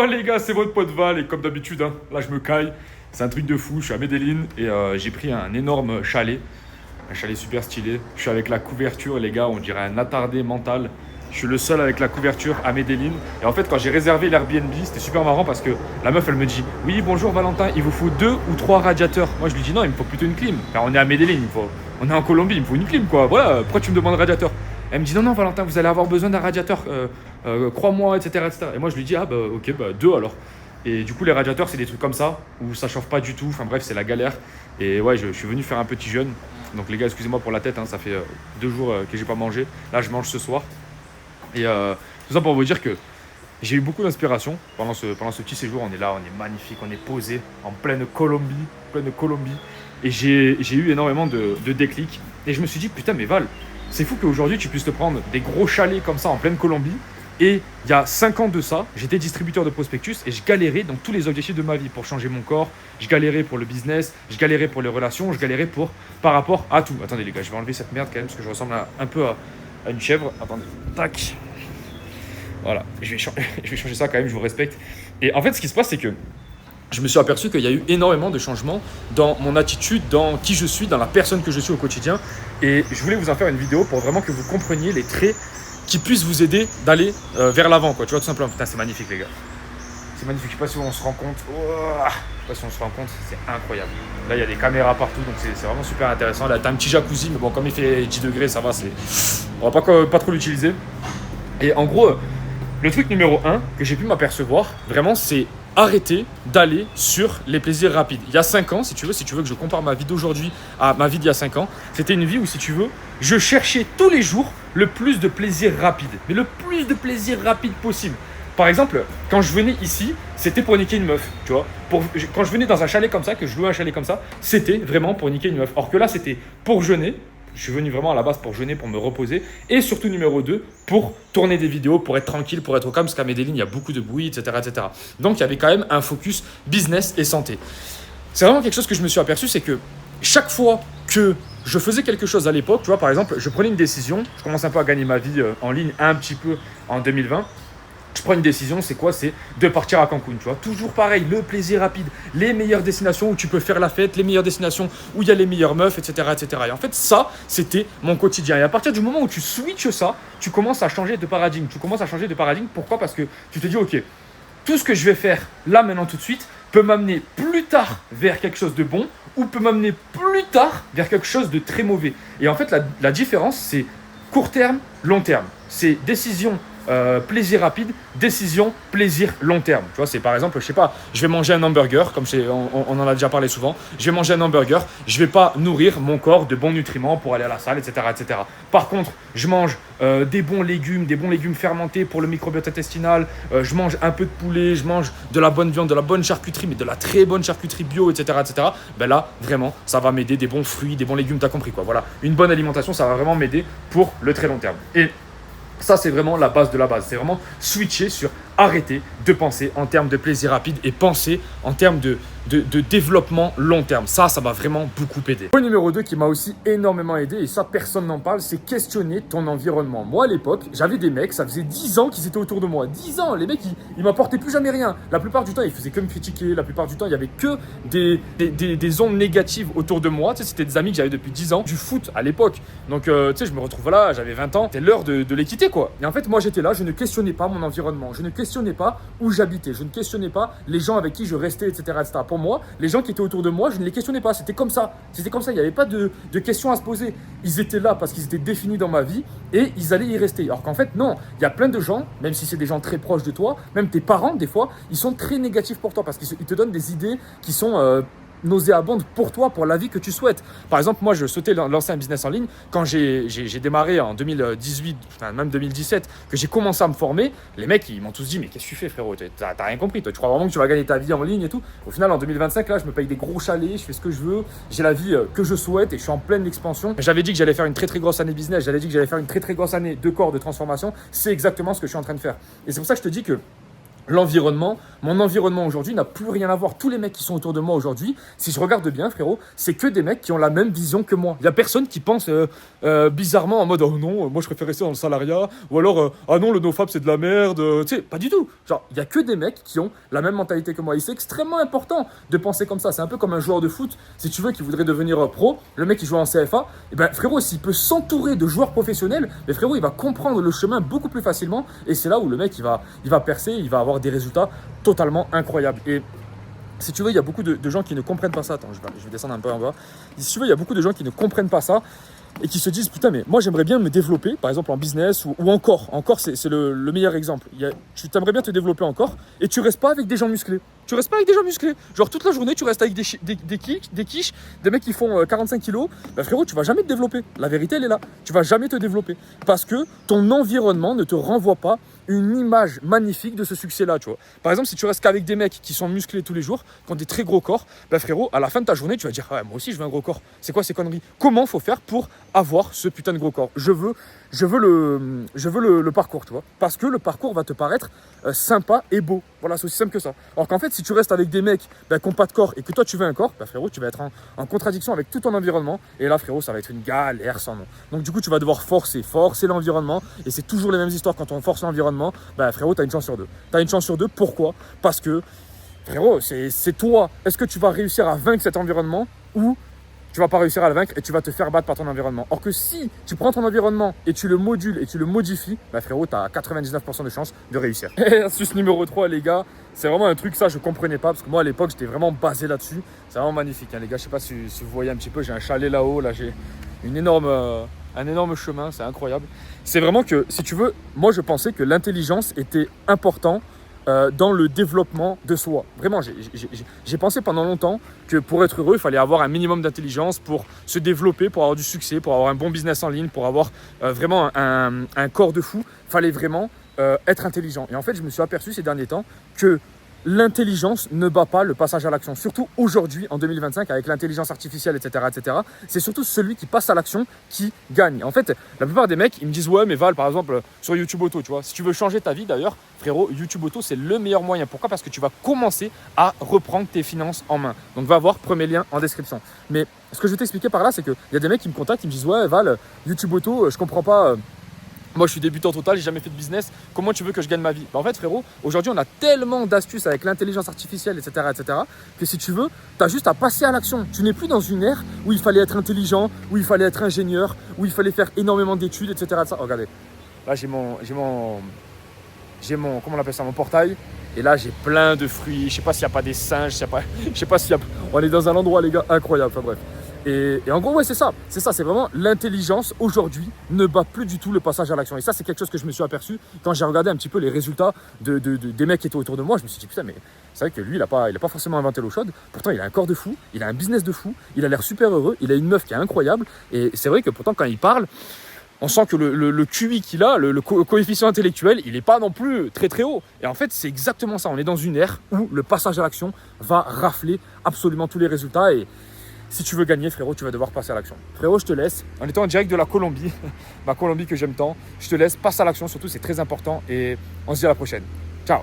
Bon les gars, c'est votre pote Val et comme d'habitude, hein, là je me caille. C'est un truc de fou, je suis à Medellin et j'ai pris un énorme chalet. Un chalet super stylé. Je suis avec la couverture les gars, on dirait un attardé mental. Je suis le seul avec la couverture à Medellin. Et en fait quand j'ai réservé l'Airbnb, c'était super marrant parce que la meuf elle me dit « Oui bonjour Valentin, il vous faut 2 ou 3 radiateurs ?» Moi je lui dis « Non, il me faut plutôt une clim. » Car on est à Medellin, on est en Colombie, il me faut une clim quoi. Voilà, pourquoi tu me demandes radiateur? Elle me dit non Valentin, vous allez avoir besoin d'un radiateur, crois-moi, etc., etc. Et moi je lui dis ah bah ok, bah 2 alors. Et du coup les radiateurs c'est des trucs comme ça, où ça chauffe pas du tout, enfin bref c'est la galère. Et ouais je suis venu faire un petit jeûne. Donc les gars excusez-moi pour la tête, hein, ça fait 2 jours que j'ai pas mangé. Là je mange ce soir. Et tout ça pour vous dire que j'ai eu beaucoup d'inspiration pendant ce petit séjour. On est là, on est magnifique, on est posé en pleine Colombie. Et j'ai eu énormément de déclics. Et je me suis dit putain mais Val, c'est fou qu'aujourd'hui, tu puisses te prendre des gros chalets comme ça en pleine Colombie. Et il y a 5 ans de ça, j'étais distributeur de prospectus et je galérais dans tous les objectifs de ma vie pour changer mon corps. Je galérais pour le business, je galérais pour les relations, je galérais par rapport à tout. Attendez les gars, je vais enlever cette merde quand même parce que je ressemble un peu à une chèvre. Attendez, tac. Voilà, je vais changer ça quand même, je vous respecte. Et en fait, ce qui se passe, c'est que je me suis aperçu qu'il y a eu énormément de changements dans mon attitude, dans qui je suis, dans la personne que je suis au quotidien. Et je voulais vous en faire une vidéo pour vraiment que vous compreniez les traits qui puissent vous aider d'aller vers l'avant, quoi. Tu vois, tout simplement. Putain, c'est magnifique, les gars. C'est magnifique. Je sais pas si on se rend compte. Je sais pas si on se rend compte. C'est incroyable. Là, il y a des caméras partout, donc c'est vraiment super intéressant. Là, t'as un petit jacuzzi, mais bon, comme il fait 10 degrés, ça va. On va pas trop l'utiliser. Et en gros, le truc numéro 1 que j'ai pu m'apercevoir, vraiment, c'est arrêter d'aller sur les plaisirs rapides. Il y a 5 ans, si tu veux que je compare ma vie d'aujourd'hui à ma vie d'il y a 5 ans, c'était une vie où, si tu veux, je cherchais tous les jours le plus de plaisir rapide. Mais le plus de plaisir rapide possible. Par exemple, quand je venais ici, c'était pour niquer une meuf, tu vois. Quand je venais dans un chalet comme ça, que je louais un chalet comme ça, c'était vraiment pour niquer une meuf. Or que là, c'était pour jeûner. Je suis venu vraiment à la base pour jeûner, pour me reposer. Et surtout, numéro 2, pour tourner des vidéos, pour être tranquille, pour être au calme. Parce qu'à Medellin, il y a beaucoup de bruit, etc., etc. Donc, il y avait quand même un focus business et santé. C'est vraiment quelque chose que je me suis aperçu, c'est que chaque fois que je faisais quelque chose à l'époque, tu vois, par exemple, je prenais une décision. Je commence un peu à gagner ma vie en ligne un petit peu en 2020. Je prends une décision, c'est quoi? C'est de partir à Cancun, tu vois. Toujours pareil, le plaisir rapide, les meilleures destinations où tu peux faire la fête, les meilleures destinations où il y a les meilleures meufs, etc., etc. Et en fait, ça, c'était mon quotidien. Et à partir du moment où tu switches ça, tu commences à changer de paradigme. Pourquoi? Parce que tu te dis, ok, tout ce que je vais faire là, maintenant, tout de suite, peut m'amener plus tard vers quelque chose de bon ou peut m'amener plus tard vers quelque chose de très mauvais. Et en fait, la différence, c'est court terme, long terme. C'est décision plaisir rapide, décision, plaisir long terme. Tu vois, c'est par exemple, je sais pas, je vais manger un hamburger, comme on en a déjà parlé souvent, je vais manger un hamburger, je vais pas nourrir mon corps de bons nutriments pour aller à la salle, etc., etc. Par contre, je mange des bons légumes fermentés pour le microbiote intestinal, je mange un peu de poulet, je mange de la bonne viande, de la bonne charcuterie, mais de la très bonne charcuterie bio, etc., etc. Ben là, vraiment, ça va m'aider, des bons fruits, des bons légumes, t'as compris quoi. Voilà, une bonne alimentation, ça va vraiment m'aider pour le très long terme. Et ça, c'est vraiment la base de la base. C'est vraiment switcher sur arrêter de penser en termes de plaisir rapide et penser en termes de développement long terme. Ça m'a vraiment beaucoup aidé. Le numéro 2 qui m'a aussi énormément aidé, et ça, personne n'en parle, c'est questionner ton environnement. Moi, à l'époque, j'avais des mecs, ça faisait 10 ans qu'ils étaient autour de moi. 10 ans, les mecs, ils m'apportaient plus jamais rien. La plupart du temps, ils faisaient que me critiquer. La plupart du temps, il y avait que des ondes négatives autour de moi. Tu sais, c'était des amis que j'avais depuis 10 ans, du foot à l'époque. Donc, tu sais, je me retrouve là, j'avais 20 ans. C'était l'heure de les quitter, quoi. Et en fait, moi, j'étais là, je ne questionnais pas mon environnement. Je ne questionnais pas où j'habitais. Je ne questionnais pas les gens avec qui je restais, etc., etc. Pour moi, les gens qui étaient autour de moi, je ne les questionnais pas. C'était comme ça. Il n'y avait pas de questions à se poser. Ils étaient là parce qu'ils étaient définis dans ma vie et ils allaient y rester. Alors qu'en fait, non. Il y a plein de gens, même si c'est des gens très proches de toi, même tes parents, des fois, ils sont très négatifs pour toi parce qu'ils te donnent des idées qui sont nauséabonde pour toi, pour la vie que tu souhaites. Par exemple, moi, je souhaitais lancer un business en ligne. Quand j'ai démarré en 2018, enfin même 2017, que j'ai commencé à me former, les mecs, ils m'ont tous dit « Mais qu'est-ce que tu fais, frérot? T'as rien compris. Toi, tu crois vraiment que tu vas gagner ta vie en ligne et tout ?» Au final, en 2025, là, je me paye des gros chalets, je fais ce que je veux, j'ai la vie que je souhaite et je suis en pleine expansion. J'avais dit que j'allais faire une très, très grosse année business, j'avais dit que j'allais faire une très, très grosse année de corps, de transformation. C'est exactement ce que je suis en train de faire. Et c'est pour ça que je te dis que l'environnement, mon environnement aujourd'hui n'a plus rien à voir. Tous les mecs qui sont autour de moi aujourd'hui, si je regarde bien, frérot, c'est que des mecs qui ont la même vision que moi. Il n'y a personne qui pense bizarrement en mode oh non, moi je préfère rester dans le salariat, ou alors ah non, le nofap c'est de la merde. Tu sais, pas du tout. Genre, il n'y a que des mecs qui ont la même mentalité que moi. Et c'est extrêmement important de penser comme ça. C'est un peu comme un joueur de foot, si tu veux, qui voudrait devenir pro, le mec qui joue en CFA, et ben frérot, s'il peut s'entourer de joueurs professionnels, mais frérot, il va comprendre le chemin beaucoup plus facilement. Et c'est là où le mec, il va percer, il va avoir des résultats totalement incroyables. Et si tu veux, il y a beaucoup de gens qui ne comprennent pas ça. Attends, je vais descendre un peu en bas. Si tu veux, il y a beaucoup de gens qui ne comprennent pas ça et qui se disent putain, mais moi j'aimerais bien me développer, par exemple en business ou encore c'est le meilleur exemple. Tu t'aimerais bien te développer encore et tu restes pas avec des gens musclés. Tu restes pas avec des gens musclés. Genre toute la journée, tu restes avec des quiches, des mecs qui font 45 kilos. Bah frérot, tu vas jamais te développer. La vérité, elle est là. Tu vas jamais te développer parce que ton environnement ne te renvoie pas une image magnifique de ce succès-là, tu vois. Par exemple, si tu restes qu'avec des mecs qui sont musclés tous les jours, qui ont des très gros corps, bah frérot, à la fin de ta journée, tu vas dire ah, moi aussi je veux un gros corps. C'est quoi ces conneries? Comment faut faire pour avoir ce putain de gros corps? Je veux le parcours, tu vois. Parce que le parcours va te paraître sympa et beau. Voilà, c'est aussi simple que ça. Alors qu'en fait, si tu restes avec des mecs qui n'ont pas de corps et que toi tu veux un corps, bah frérot, tu vas être en contradiction avec tout ton environnement. Et là, frérot, ça va être une galère sans nom. Donc du coup, tu vas devoir forcer l'environnement. Et c'est toujours les mêmes histoires quand on force l'environnement. Bah frérot, tu as une chance sur deux. Tu as une chance sur deux, pourquoi? Parce que, frérot, c'est toi. Est-ce que tu vas réussir à vaincre cet environnement ou tu vas pas réussir à le vaincre et tu vas te faire battre par ton environnement. Or que si tu prends ton environnement et tu le modules et tu le modifies, bah frérot, tu as 99% de chances de réussir. Et astuce numéro 3, les gars, c'est vraiment un truc, ça je comprenais pas parce que moi à l'époque j'étais vraiment basé là-dessus. C'est vraiment magnifique, hein, les gars. Je sais pas si vous voyez un petit peu, j'ai un chalet là-haut, là j'ai un énorme chemin, c'est incroyable. C'est vraiment que, si tu veux, moi je pensais que l'intelligence était importante dans le développement de soi. Vraiment, j'ai pensé pendant longtemps que pour être heureux, il fallait avoir un minimum d'intelligence pour se développer, pour avoir du succès, pour avoir un bon business en ligne, pour avoir vraiment un corps de fou. Il fallait vraiment être intelligent. Et en fait, je me suis aperçu ces derniers temps que l'intelligence ne bat pas le passage à l'action. Surtout aujourd'hui, en 2025, avec l'intelligence artificielle, etc., etc. C'est surtout celui qui passe à l'action qui gagne. En fait, la plupart des mecs, ils me disent « Ouais, mais Val, par exemple, sur YouTube Auto, tu vois, si tu veux changer ta vie, d'ailleurs, frérot, YouTube Auto, c'est le meilleur moyen. Pourquoi? Parce que tu vas commencer à reprendre tes finances en main. Donc, va voir, premier lien en description. Mais ce que je vais t'expliquer par là, c'est qu'il y a des mecs qui me contactent, qui me disent « Ouais, Val, YouTube Auto, je comprends pas… Moi, je suis débutant total, j'ai jamais fait de business. Comment tu veux que je gagne ma vie? En fait, frérot, aujourd'hui, on a tellement d'astuces avec l'intelligence artificielle, etc., que si tu veux, tu as juste à passer à l'action. Tu n'es plus dans une ère où il fallait être intelligent, où il fallait être ingénieur, où il fallait faire énormément d'études, etc. Oh, regardez, là, j'ai mon, comment on appelle ça, mon portail. Et là, j'ai plein de fruits. Je sais pas s'il n'y a pas des singes, je sais pas s'il y a… On est dans un endroit, les gars, incroyable. Enfin bref. Et en gros, ouais, c'est ça, c'est vraiment l'intelligence aujourd'hui ne bat plus du tout le passage à l'action. Et ça, c'est quelque chose que je me suis aperçu quand j'ai regardé un petit peu les résultats des mecs qui étaient autour de moi. Je me suis dit, putain, mais c'est vrai que lui, il a pas forcément inventé l'eau chaude. Pourtant, il a un corps de fou, il a un business de fou, il a l'air super heureux, il a une meuf qui est incroyable. Et c'est vrai que pourtant, quand il parle, on sent que le QI qu'il a, le coefficient intellectuel, il n'est pas non plus très très haut. Et en fait, c'est exactement ça. On est dans une ère où le passage à l'action va rafler absolument tous les résultats. Et si tu veux gagner, frérot, tu vas devoir passer à l'action. Frérot, je te laisse. En étant en direct de la Colombie, ma Colombie que j'aime tant, je te laisse, passe à l'action surtout, c'est très important. Et on se dit à la prochaine. Ciao.